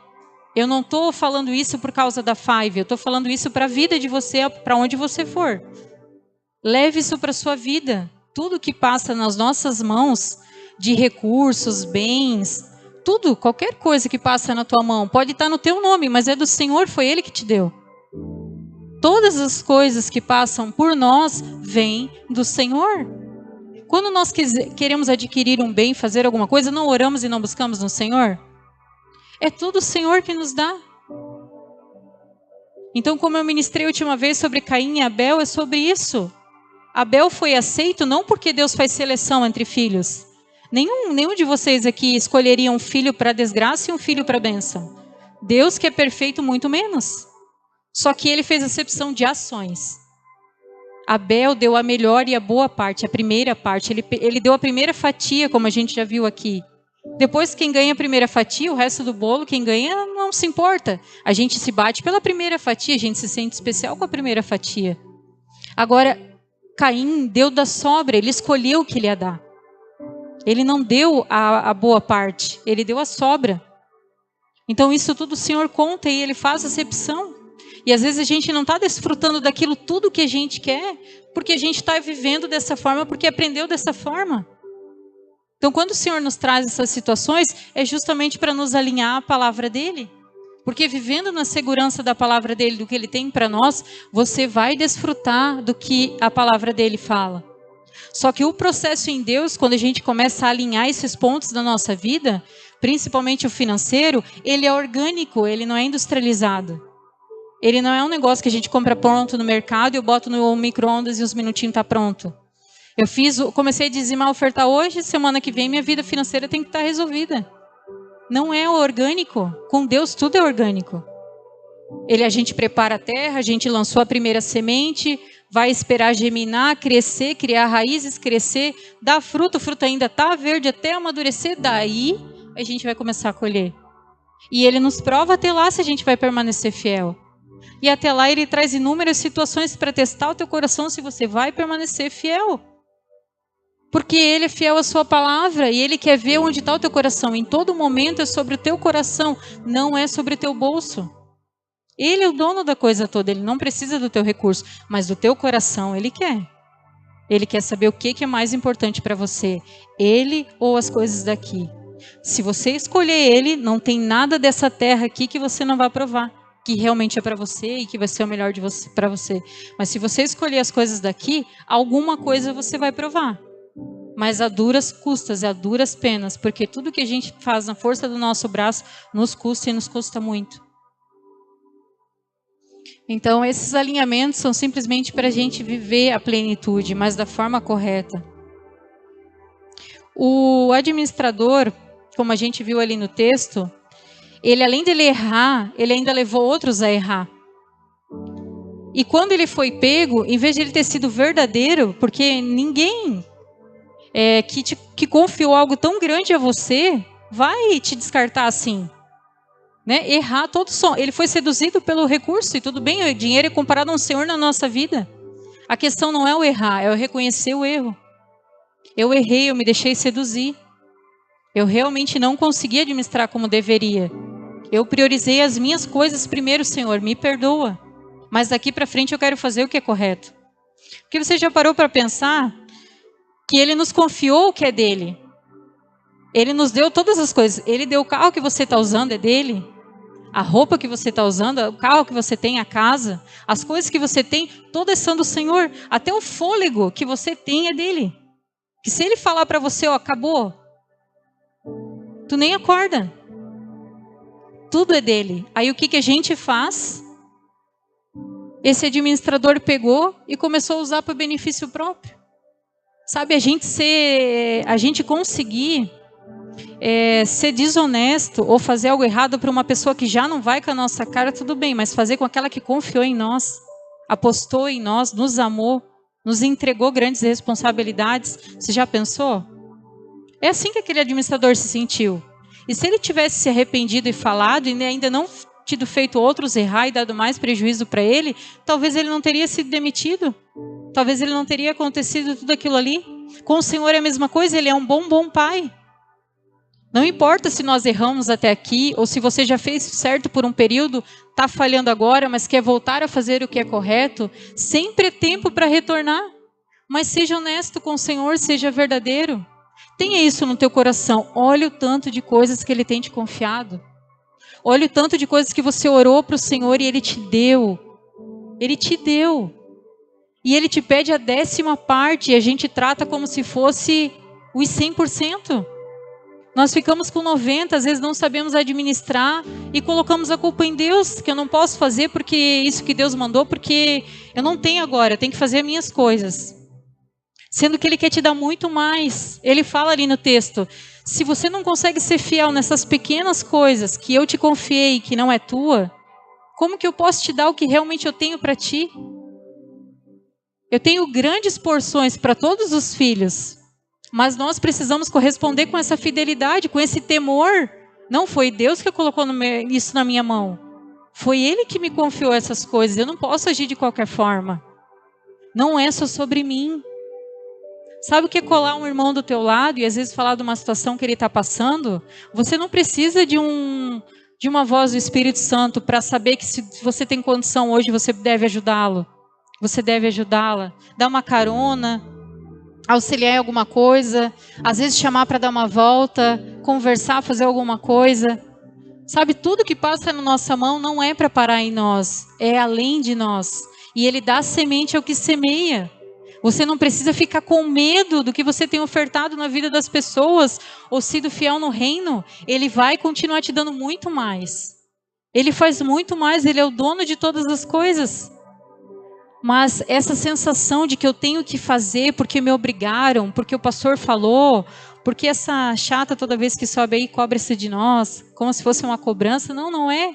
eu não estou falando isso por causa da Five, eu estou falando isso para a vida de você, para onde você for. Leve isso para a sua vida. Tudo que passa nas nossas mãos, de recursos, bens, tudo, qualquer coisa que passa na tua mão, pode estar no teu nome, mas é do Senhor, foi Ele que te deu. Todas as coisas que passam por nós, vêm do Senhor. Quando nós queremos adquirir um bem, fazer alguma coisa, não oramos e não buscamos no Senhor? É tudo o Senhor que nos dá. Então, como eu ministrei a última vez sobre Caim e Abel, é sobre isso. Abel foi aceito não porque Deus faz seleção entre filhos. Nenhum de vocês aqui escolheria um filho para desgraça e um filho para bênção. Deus, que é perfeito, muito menos. Só que Ele fez acepção de ações. Abel deu a melhor e a boa parte, a primeira parte. Ele deu a primeira fatia, como a gente já viu aqui. Depois, quem ganha a primeira fatia, o resto do bolo, quem ganha não se importa. A gente se bate pela primeira fatia, a gente se sente especial com a primeira fatia. Agora, Caim deu da sobra, ele escolheu o que ele ia dar. Ele não deu a boa parte, ele deu a sobra. Então isso tudo o Senhor conta e Ele faz acepção. E às vezes a gente não está desfrutando daquilo tudo que a gente quer, porque a gente está vivendo dessa forma, porque aprendeu dessa forma. Então quando o Senhor nos traz essas situações, é justamente para nos alinhar à palavra dEle. Porque vivendo na segurança da palavra dEle, do que Ele tem para nós, você vai desfrutar do que a palavra dEle fala. Só que o processo em Deus, quando a gente começa a alinhar esses pontos da nossa vida, principalmente o financeiro, ele é orgânico, ele não é industrializado. Ele não é um negócio que a gente compra pronto no mercado e eu boto no micro-ondas e uns minutinhos está pronto. Comecei a dizimar a oferta hoje, semana que vem minha vida financeira tem que estar resolvida. Não é orgânico. Com Deus tudo é orgânico. A gente prepara a terra, a gente lançou a primeira semente, vai esperar germinar, crescer, criar raízes, crescer, dar fruto, o fruto ainda está verde até amadurecer, daí a gente vai começar a colher. E Ele nos prova até lá se a gente vai permanecer fiel. E até lá Ele traz inúmeras situações para testar o teu coração se você vai permanecer fiel. Porque Ele é fiel à sua palavra e Ele quer ver onde está o teu coração. Em todo momento é sobre o teu coração, não é sobre o teu bolso. Ele é o dono da coisa toda, Ele não precisa do teu recurso, mas do teu coração Ele quer. Ele quer saber o que é mais importante para você, Ele ou as coisas daqui. Se você escolher Ele, não tem nada dessa terra aqui que você não vai provar, que realmente é para você e que vai ser o melhor para você. Mas se você escolher as coisas daqui, alguma coisa você vai provar. Mas a duras custas, a duras penas, porque tudo que a gente faz na força do nosso braço nos custa e nos custa muito. Então, esses alinhamentos são simplesmente para a gente viver a plenitude, mas da forma correta. O administrador, como a gente viu ali no texto, ele, além de ele errar, ele ainda levou outros a errar. E quando ele foi pego, em vez de ele ter sido verdadeiro, porque ninguém que confiou algo tão grande a você vai te descartar assim. Né? Errar todo som. Ele foi seduzido pelo recurso e tudo bem, o dinheiro é comparado a um senhor na nossa vida. A questão não é o errar, é o reconhecer o erro. Eu errei, eu me deixei seduzir. Eu realmente não consegui administrar como deveria. Eu priorizei as minhas coisas primeiro, Senhor, me perdoa. Mas daqui para frente eu quero fazer o que é correto. Porque você já parou para pensar que Ele nos confiou o que é dele? Ele nos deu todas as coisas. Ele deu o carro que você está usando, é dele. A roupa que você está usando, o carro que você tem, a casa, as coisas que você tem, todas são do Senhor. Até o fôlego que você tem é dele. Que se Ele falar para você, ó, acabou, tu nem acorda. Tudo é dele. Aí o que a gente faz? Esse administrador pegou e começou a usar para o benefício próprio. Sabe, a gente conseguir ser desonesto ou fazer algo errado para uma pessoa que já não vai com a nossa cara, tudo bem, mas fazer com aquela que confiou em nós, apostou em nós, nos amou, nos entregou grandes responsabilidades. Você já pensou? É assim que aquele administrador se sentiu. E se ele tivesse se arrependido e falado e ainda não tido feito outros errar e dado mais prejuízo para ele, talvez ele não teria sido demitido. Talvez ele não teria acontecido tudo aquilo ali. Com o Senhor é a mesma coisa, Ele é um bom pai. Não importa se nós erramos até aqui, ou se você já fez certo por um período, está falhando agora, mas quer voltar a fazer o que é correto, sempre é tempo para retornar. Mas seja honesto com o Senhor, seja verdadeiro. Tenha isso no teu coração. Olha o tanto de coisas que Ele tem te confiado. Olha o tanto de coisas que você orou para o Senhor e Ele te deu. Ele te deu. E Ele te pede a 10ª parte e a gente trata como se fosse os 100%. Nós ficamos com 90%, às vezes não sabemos administrar e colocamos a culpa em Deus, que eu não posso fazer porque isso que Deus mandou, porque eu não tenho agora, eu tenho que fazer minhas coisas. Sendo que Ele quer te dar muito mais. Ele fala ali no texto, se você não consegue ser fiel nessas pequenas coisas que eu te confiei, que não é tua, como que eu posso te dar o que realmente eu tenho para ti? Eu tenho grandes porções para todos os filhos, mas nós precisamos corresponder com essa fidelidade, com esse temor. Não foi Deus que colocou isso na minha mão. Foi Ele que me confiou essas coisas. Eu não posso agir de qualquer forma. Não é só sobre mim. Sabe o que é colar um irmão do teu lado e às vezes falar de uma situação que ele está passando? Você não precisa de uma voz do Espírito Santo para saber que se você tem condição hoje, você deve ajudá-lo. Você deve ajudá-la. Dar uma carona, auxiliar em alguma coisa, às vezes chamar para dar uma volta, conversar, fazer alguma coisa. Sabe, tudo que passa na nossa mão não é para parar em nós, é além de nós. E Ele dá semente ao que semeia. Você não precisa ficar com medo do que você tem ofertado na vida das pessoas ou sido fiel no reino. Ele vai continuar te dando muito mais. Ele faz muito mais, Ele é o dono de todas as coisas. Mas essa sensação de que eu tenho que fazer porque me obrigaram, porque o pastor falou, porque essa chata toda vez que sobe aí cobra-se de nós, como se fosse uma cobrança, não é.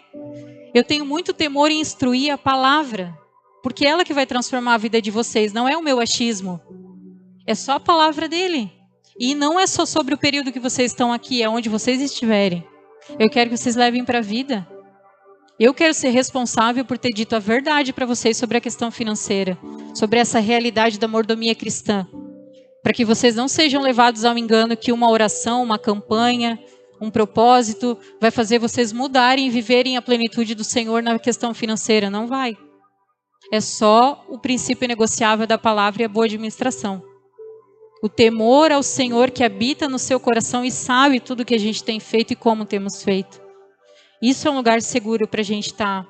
Eu tenho muito temor em instruir a palavra, porque é ela que vai transformar a vida de vocês, não é o meu achismo. É só a palavra dele. E não é só sobre o período que vocês estão aqui, é onde vocês estiverem. Eu quero que vocês levem para a vida. Eu quero ser responsável por ter dito a verdade para vocês sobre a questão financeira, sobre essa realidade da mordomia cristã, para que vocês não sejam levados ao engano que uma oração, uma campanha, um propósito vai fazer vocês mudarem e viverem a plenitude do Senhor na questão financeira. Não vai. É só o princípio negociável da palavra e a boa administração. O temor ao Senhor que habita no seu coração e sabe tudo que a gente tem feito e como temos feito. Isso é um lugar seguro para a gente estar.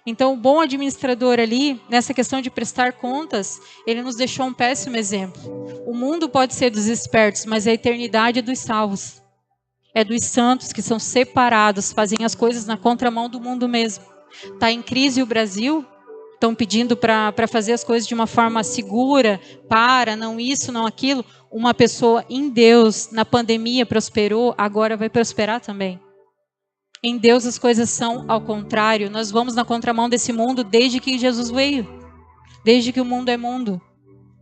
Então, o bom administrador ali, nessa questão de prestar contas, ele nos deixou um péssimo exemplo. O mundo pode ser dos espertos, mas a eternidade é dos salvos. É dos santos que são separados, fazem as coisas na contramão do mundo mesmo. Está em crise o Brasil, estão pedindo para fazer as coisas de uma forma segura, não isso, não aquilo. Uma pessoa em Deus, na pandemia, prosperou, agora vai prosperar também. Em Deus as coisas são ao contrário. Nós vamos na contramão desse mundo desde que Jesus veio. Desde que o mundo é mundo.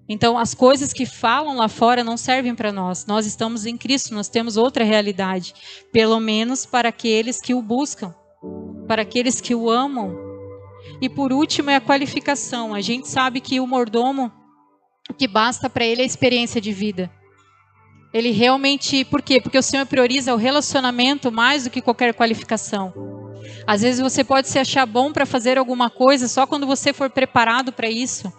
Então as coisas que falam lá fora não servem para nós. Nós estamos em Cristo, nós temos outra realidade. Pelo menos para aqueles que o buscam. Para aqueles que o amam. E por último é a qualificação. A gente sabe que o mordomo, O que basta para ele é a experiência de vida. Ele realmente... Por quê? Porque o Senhor prioriza o relacionamento mais do que qualquer qualificação. Às vezes você pode se achar bom para fazer alguma coisa só quando você for preparado para isso.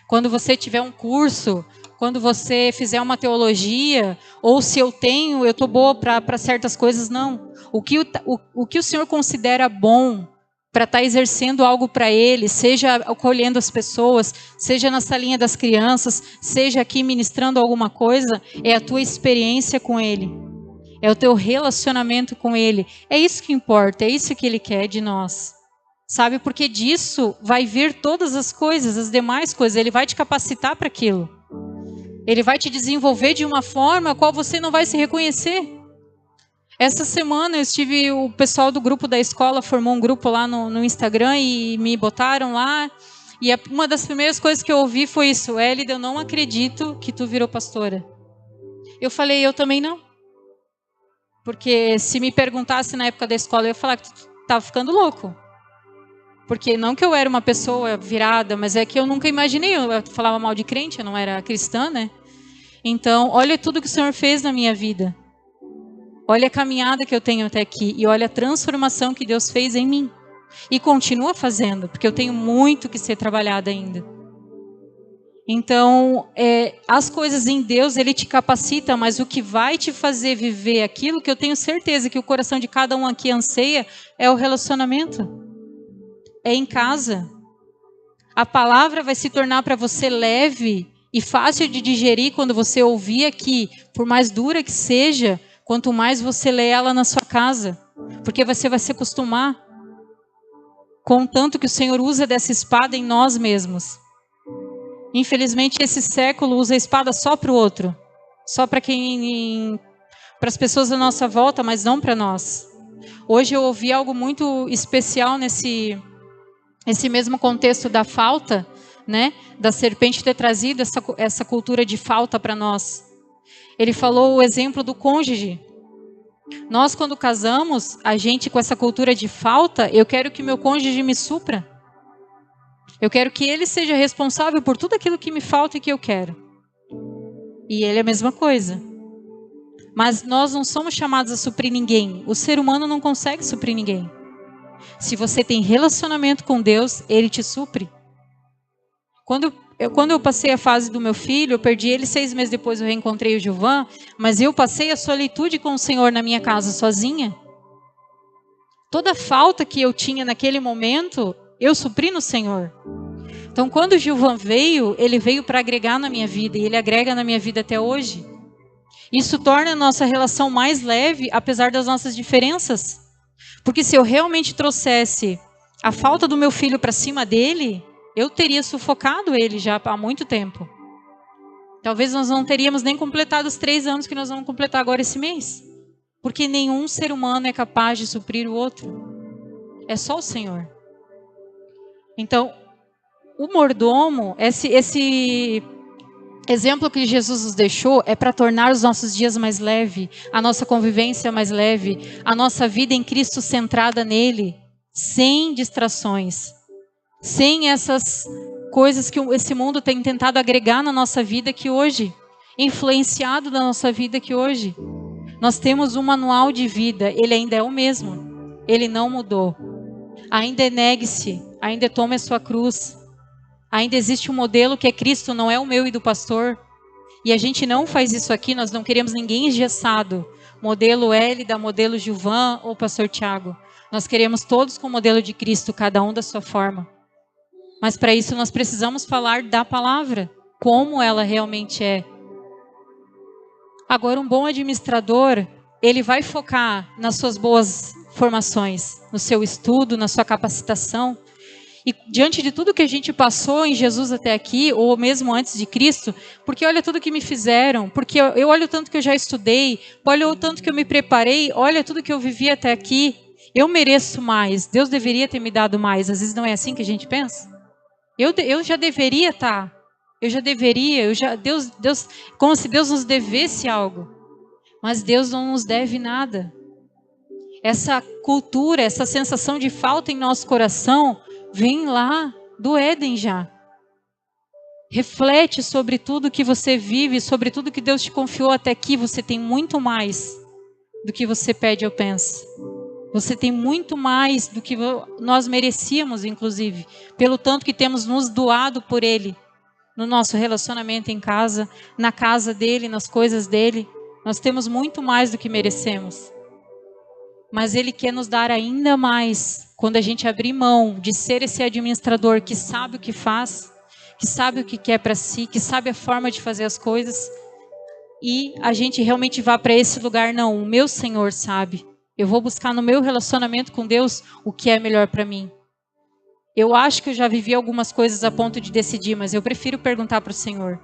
Quando você tiver um curso, quando você fizer uma teologia, ou se eu estou boa para certas coisas, não. O que o Senhor considera bom para estar exercendo algo para Ele, seja acolhendo as pessoas, seja na salinha das crianças, seja aqui ministrando alguma coisa, é a tua experiência com Ele. É o teu relacionamento com Ele. É isso que importa, é isso que Ele quer de nós. Sabe, porque disso vai vir todas as coisas, as demais coisas. Ele vai te capacitar para aquilo. Ele vai te desenvolver de uma forma a qual você não vai se reconhecer. Essa semana o pessoal do grupo da escola formou um grupo lá no Instagram e me botaram lá. E uma das primeiras coisas que eu ouvi foi isso: Elida, eu não acredito que tu virou pastora. Eu falei, eu também não. Porque se me perguntasse na época da escola, eu ia falar que tu estava ficando louco. Porque não que eu era uma pessoa virada, mas é que eu nunca imaginei. Eu falava mal de crente, eu não era cristã, né? Então, olha tudo que o Senhor fez na minha vida. Olha a caminhada que eu tenho até aqui. E olha a transformação que Deus fez em mim. E continua fazendo, porque eu tenho muito que ser trabalhado ainda. Então, as coisas em Deus, Ele te capacita, mas o que vai te fazer viver aquilo que eu tenho certeza que o coração de cada um aqui anseia, é o relacionamento. É em casa. A palavra vai se tornar para você leve e fácil de digerir quando você ouvir aqui, por mais dura que seja, quanto mais você lê ela na sua casa. Porque você vai se acostumar com o tanto que o Senhor usa dessa espada em nós mesmos. Infelizmente, esse século usa a espada só para o outro. Só para as pessoas da nossa volta, mas não para nós. Hoje eu ouvi algo muito especial nesse mesmo contexto da falta, né? Da serpente ter trazido essa cultura de falta para nós. Ele falou o exemplo do cônjuge. Nós, quando casamos, a gente com essa cultura de falta, eu quero que meu cônjuge me supra. Eu quero que ele seja responsável por tudo aquilo que me falta e que eu quero. E ele é a mesma coisa. Mas nós não somos chamados a suprir ninguém. O ser humano não consegue suprir ninguém. Se você tem relacionamento com Deus, Ele te supre. Quando eu passei a fase do meu filho, eu perdi ele 6 meses depois, eu reencontrei o Gilvan, mas eu passei a solitude com o Senhor na minha casa sozinha. Toda falta que eu tinha naquele momento, eu supri no Senhor. Então, quando o Gilvan veio, ele veio para agregar na minha vida, e ele agrega na minha vida até hoje. Isso torna a nossa relação mais leve, apesar das nossas diferenças. Porque se eu realmente trouxesse a falta do meu filho para cima dele, eu teria sufocado ele já há muito tempo. Talvez nós não teríamos nem completado os 3 anos que nós vamos completar agora esse mês. Porque nenhum ser humano é capaz de suprir o outro. É só o Senhor. Então, o mordomo, esse exemplo que Jesus nos deixou é para tornar os nossos dias mais leves, a nossa convivência mais leve, a nossa vida em Cristo centrada nele, sem distrações, sem essas coisas que esse mundo tem tentado agregar na nossa vida que hoje, influenciado na nossa vida que hoje. Nós temos um manual de vida, ele ainda é o mesmo, ele não mudou. Ainda negue-se, ainda tome a sua cruz. Ainda existe um modelo que é Cristo, não é o meu e do pastor. E a gente não faz isso aqui, nós não queremos ninguém engessado. Modelo Hélida, modelo Gilvan ou pastor Tiago. Nós queremos todos com o modelo de Cristo, cada um da sua forma. Mas para isso nós precisamos falar da palavra, como ela realmente é. Agora, um bom administrador, ele vai focar nas suas boas formações, no seu estudo, na sua capacitação. E diante de tudo que a gente passou em Jesus até aqui, ou mesmo antes de Cristo, porque olha tudo que me fizeram, porque eu olho tanto que eu já estudei, olha o tanto que eu me preparei, olha tudo que eu vivi até aqui, eu mereço mais, Deus deveria ter me dado mais. Às vezes não é assim que a gente pensa? Eu já deveria estar, Deus, como se Deus nos devesse algo, mas Deus não nos deve nada. Essa cultura, essa sensação de falta em nosso coração, vem lá do Éden já. Reflete sobre tudo que você vive, sobre tudo que Deus te confiou até aqui. Você tem muito mais do que você pede ou pensa. Você tem muito mais do que nós merecíamos, inclusive, pelo tanto que temos nos doado por Ele, no nosso relacionamento em casa, na casa dEle, nas coisas dEle. Nós temos muito mais do que merecemos. Mas Ele quer nos dar ainda mais, quando a gente abrir mão de ser esse administrador que sabe o que faz, que sabe o que quer para si, que sabe a forma de fazer as coisas, e a gente realmente vá para esse lugar. Não, o meu Senhor sabe. Eu vou buscar no meu relacionamento com Deus o que é melhor para mim. Eu acho que eu já vivi algumas coisas a ponto de decidir, mas eu prefiro perguntar para o Senhor.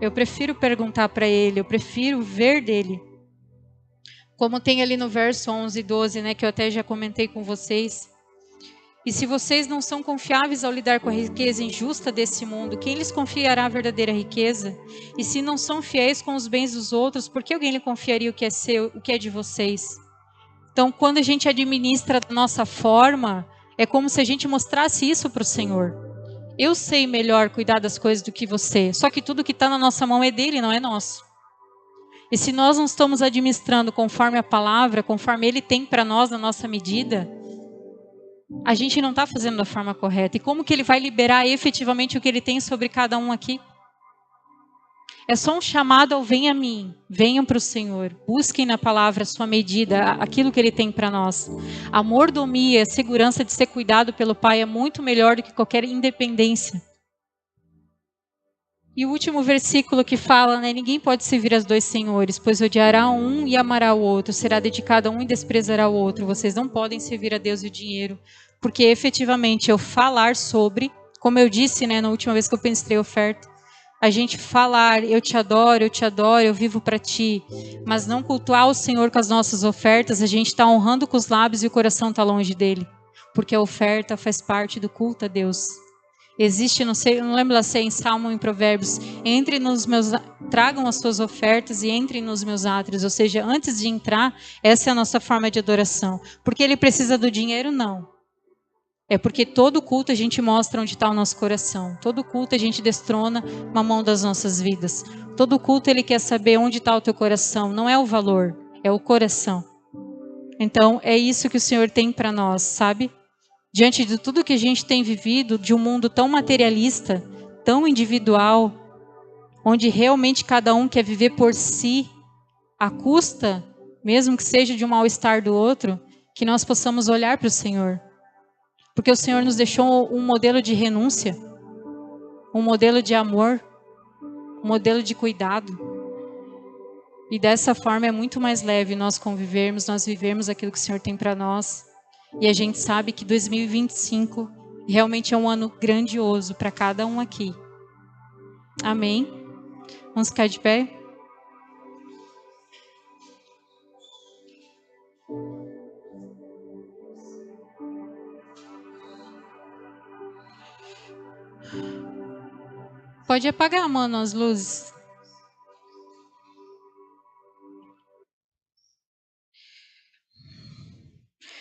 Eu prefiro perguntar para Ele, eu prefiro ver dEle. Como tem ali no verso 11 e 12, né, que eu até já comentei com vocês. E se vocês não são confiáveis ao lidar com a riqueza injusta desse mundo, quem lhes confiará a verdadeira riqueza? E se não são fiéis com os bens dos outros, por que alguém lhe confiaria o que é seu, o que é de vocês? Então, quando a gente administra da nossa forma, é como se a gente mostrasse isso para o Senhor. Eu sei melhor cuidar das coisas do que você, só que tudo que está na nossa mão é dele, não é nosso. E se nós não estamos administrando conforme a palavra, conforme Ele tem para nós na nossa medida, a gente não está fazendo da forma correta. E como que Ele vai liberar efetivamente o que Ele tem sobre cada um aqui? É só um chamado ao vem a mim, venham para o Senhor, busquem na palavra a sua medida, aquilo que Ele tem para nós. A mordomia, a segurança de ser cuidado pelo Pai é muito melhor do que qualquer independência. E o último versículo que fala, né, ninguém pode servir aos dois senhores, pois odiará um e amará o outro, será dedicado a um e desprezará o outro. Vocês não podem servir a Deus e o dinheiro, porque efetivamente eu falar sobre, como eu disse, né, na última vez que eu ministrei a oferta, a gente falar, eu te adoro, eu vivo para ti, mas não cultuar o Senhor com as nossas ofertas, a gente está honrando com os lábios e o coração está longe dele, porque a oferta faz parte do culto a Deus. Existe, não sei, não lembro se é em Salmo ou em Provérbios, tragam as suas ofertas e entrem nos meus átrios, ou seja, antes de entrar, essa é a nossa forma de adoração. Porque ele precisa do dinheiro? Não. É porque todo culto a gente mostra onde está o nosso coração. Todo culto a gente destrona uma mão das nossas vidas. Todo culto ele quer saber onde está o teu coração. Não é o valor, é o coração. Então, é isso que o Senhor tem para nós, sabe? Diante de tudo que a gente tem vivido, de um mundo tão materialista, tão individual, onde realmente cada um quer viver por si, à custa, mesmo que seja de um mal-estar do outro, que nós possamos olhar para o Senhor. Porque o Senhor nos deixou um modelo de renúncia, um modelo de amor, um modelo de cuidado. E dessa forma é muito mais leve nós convivermos, nós vivermos aquilo que o Senhor tem para nós. E a gente sabe que 2025 realmente é um ano grandioso para cada um aqui. Amém? Vamos ficar de pé? Pode apagar, mano, as luzes.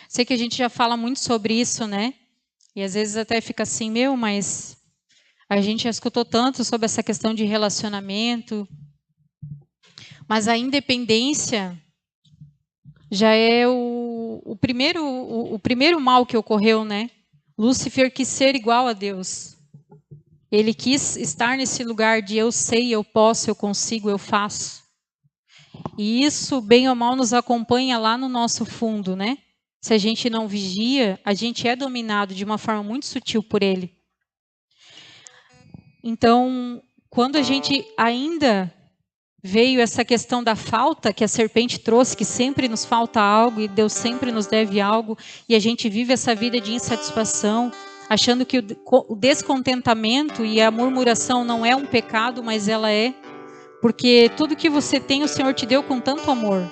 Sei que a gente já fala muito sobre isso, né? E às vezes até fica assim, mas a gente já escutou tanto sobre essa questão de relacionamento. Mas a independência já é o primeiro mal que ocorreu, né? Lúcifer quis ser igual a Deus. Ele quis estar nesse lugar de eu sei, eu posso, eu consigo, eu faço. E isso, bem ou mal, nos acompanha lá no nosso fundo, né? Se a gente não vigia, a gente é dominado de uma forma muito sutil por ele. Então, quando a gente ainda veio essa questão da falta que a serpente trouxe, que sempre nos falta algo e Deus sempre nos deve algo, e a gente vive essa vida de insatisfação, achando que o descontentamento e a murmuração não é um pecado, mas ela é, porque tudo que você tem o Senhor te deu com tanto amor.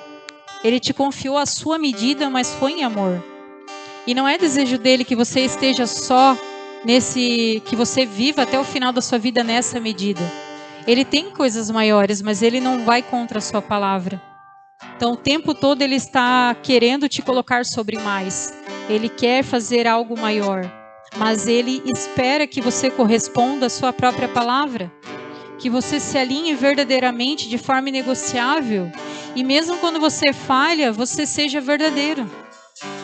Ele te confiou a sua medida, mas foi em amor. E não é desejo dele que você esteja só que você viva até o final da sua vida nessa medida. Ele tem coisas maiores, mas ele não vai contra a sua palavra. Então o tempo todo ele está querendo te colocar sobre mais. Ele quer fazer algo maior. mas Ele espera que você corresponda à sua própria palavra, que você se alinhe verdadeiramente de forma inegociável, e mesmo quando você falha, você seja verdadeiro.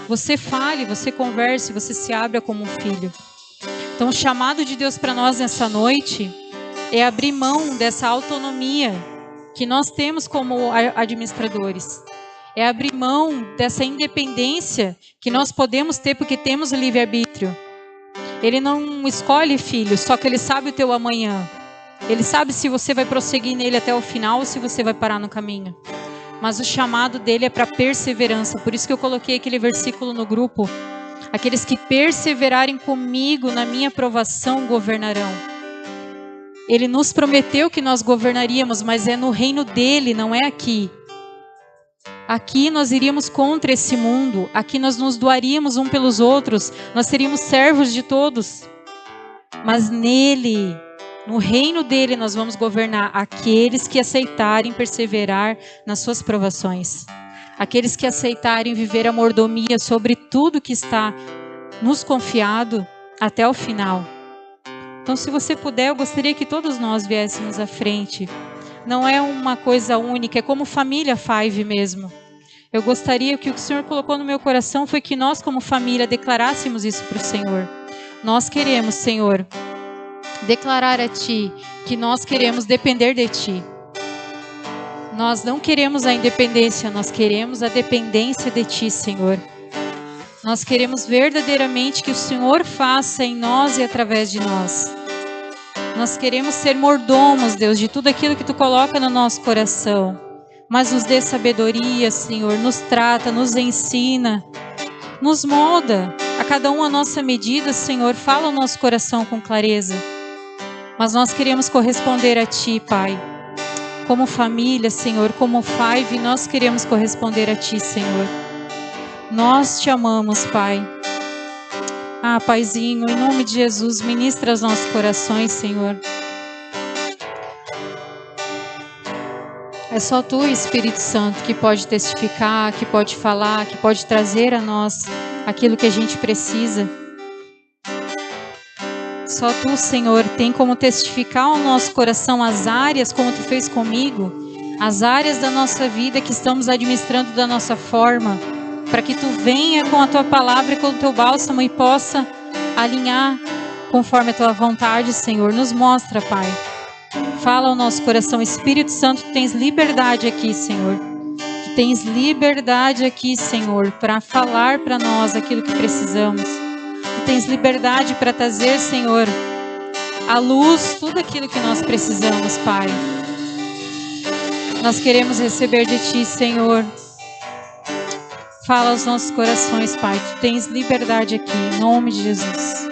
Você fale, você converse, você se abra como um filho. Então o chamado de Deus para nós nessa noite é abrir mão dessa autonomia que nós temos como administradores. É abrir mão dessa independência que nós podemos ter porque temos o livre-arbítrio. Ele não escolhe filho, só que Ele sabe o teu amanhã. Ele sabe se você vai prosseguir nele até o final ou se você vai parar no caminho. Mas o chamado dele é para perseverança. Por isso que eu coloquei aquele versículo no grupo. Aqueles que perseverarem comigo na minha provação governarão. Ele nos prometeu que nós governaríamos, mas é no reino dele, não é aqui. Aqui nós iríamos contra esse mundo. Aqui nós nos doaríamos um pelos outros. Nós seríamos servos de todos. Mas nele, no reino dele, nós vamos governar aqueles que aceitarem perseverar nas suas provações. Aqueles que aceitarem viver a mordomia sobre tudo que está nos confiado até o final. Então, se você puder, eu gostaria que todos nós viéssemos à frente. Não é uma coisa única, é como família Five mesmo. Eu gostaria que o que o Senhor colocou no meu coração foi que nós, como família, declarássemos isso para o Senhor. Nós queremos, Senhor, declarar a Ti que nós queremos depender de Ti. Nós não queremos a independência, nós queremos a dependência de Ti, Senhor. Nós queremos verdadeiramente que o Senhor faça em nós e através de nós. Nós queremos ser mordomos, Deus, de tudo aquilo que Tu coloca no nosso coração. Mas nos dê sabedoria, Senhor, nos trata, nos ensina, nos molda. A cada um a nossa medida, Senhor, fala o nosso coração com clareza. Mas nós queremos corresponder a Ti, Pai. Como família, Senhor, como Five, nós queremos corresponder a Ti, Senhor. Nós Te amamos, Pai. Ah, Paizinho, em nome de Jesus, ministra os nossos corações, Senhor. É só Tu, Espírito Santo, que pode testificar, que pode falar, que pode trazer a nós aquilo que a gente precisa. Só Tu, Senhor, tem como testificar ao nosso coração as áreas, como Tu fez comigo, as áreas da nossa vida que estamos administrando da nossa forma, para que Tu venha com a Tua palavra e com o Teu bálsamo e possa alinhar conforme a Tua vontade, Senhor. Nos mostra, Pai. Fala ao nosso coração. Espírito Santo, Tu tens liberdade aqui, Senhor. Tu tens liberdade aqui, Senhor, para falar para nós aquilo que precisamos. Tu tens liberdade para trazer, Senhor, à luz tudo aquilo que nós precisamos, Pai. Nós queremos receber de Ti, Senhor. Fala aos nossos corações, Pai. Tu tens liberdade aqui, em nome de Jesus.